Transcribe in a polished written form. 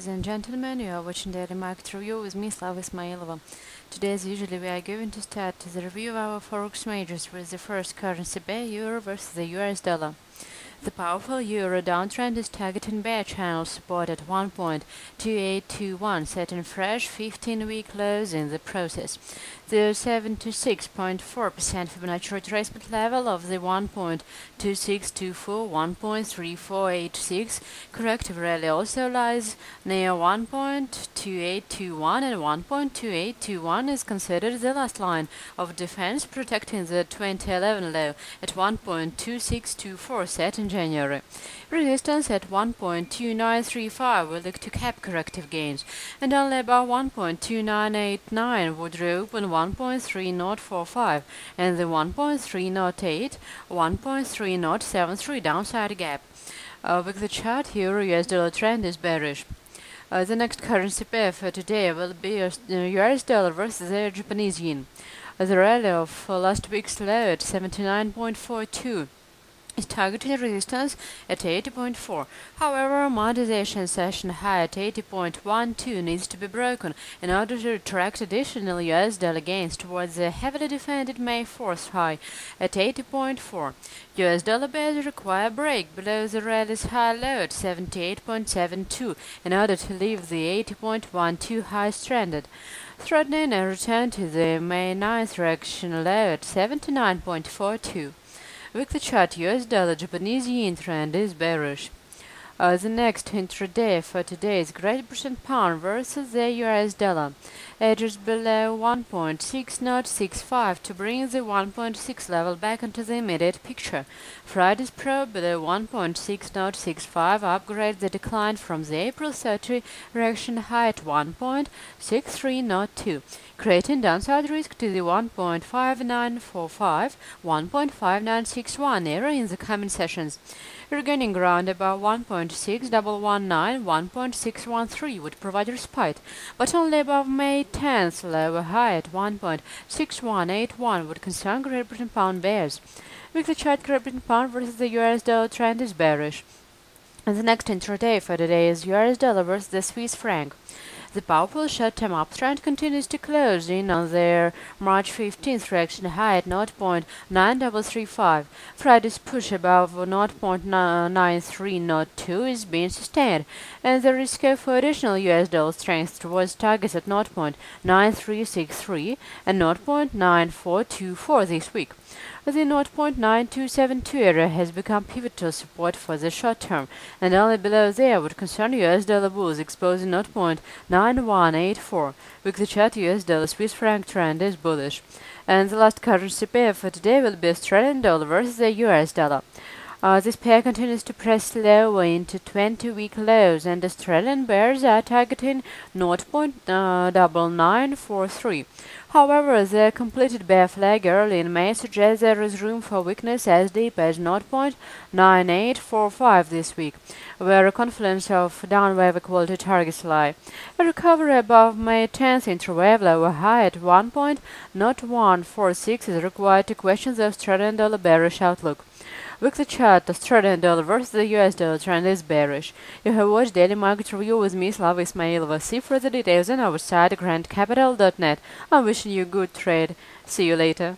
ladies and gentlemen, you are watching Daily Market Review with me, Slava Ismailova. Today, as usually, we are going to start the review of our forex majors with the first currency pair, euro versus the US dollar. The powerful euro downtrend is targeting bear channel support at 1.2821, setting fresh 15-week lows in the process. The 76.4% Fibonacci retracement level of the 1.2624-1.3486 corrective rally also lies near 1.2821, and 1.2821 is considered the last line of defense, protecting the 2011 low at 1.2624 set in January. Resistance at 1.2935 will look to cap corrective gains, and only above 1.2989 would reopen 1.3045 and the 1.308-1.3073 downside gap. With the chart, euro-US dollar trend is bearish. The next currency pair for today will be US dollar versus the Japanese yen. The rally of last week's low at 79.42 is targeting resistance at 80.4. However, monetization session high at 80.12 needs to be broken in order to retract additional US dollar gains towards the heavily defended May 4th high at 80.4. US dollar bears require a break below the rally's high low at 78.72 in order to leave the 80.12 high stranded, threatening a return to the May 9th reaction low at 79.42. With the chart, US dollar Japanese yen trend is bearish. The next intraday for today is Great Britain pound versus the US dollar. Edges below 1.6065 to bring the 1.6 level back into the immediate picture. Friday's probe below 1.6065 upgrades the decline from the April 30 reaction high at 1.6302, creating downside risk to the 1.5945, 1.5961 area in the coming sessions. Regaining ground above 1.6119, 1.613 would provide respite, but only above May 10th lower high at 1.6181 would concern Great Britain pound bears. With the chart, Great Britain pound versus the US dollar trend is bearish. And the next intraday for today is US dollar versus the Swiss franc. The powerful short-term uptrend continues to close in on their March 15th reaction high at 0.9335. Friday's push above 0.9302 is being sustained, and the risk of additional US dollar strength towards targets at 0.9363 and 0.9424 this week. The 0.9272 area has become pivotal support for the short term, and only below there would concern US dollar bulls, exposing 0.9184. With the chart, US dollar Swiss franc trend is bullish. And the last currency pair for today will be Australian dollar versus the US dollar. This pair continues to press lower into 20-week lows, and Australian bears are targeting 0.9943. However, the completed bear flag early in May suggests there is room for weakness as deep as 0.9845 this week, where a confluence of downwave equality targets lie. A recovery above May 10th interwave lower high at 1.0146 is required to question the Australian dollar bearish outlook. With the chart, Australian dollar versus the US dollar trend is bearish. You have watched Daily Market Review with me, Slava Ismailova. See further details on our site grandcapital.net. I'm wishing you good trade. See you later.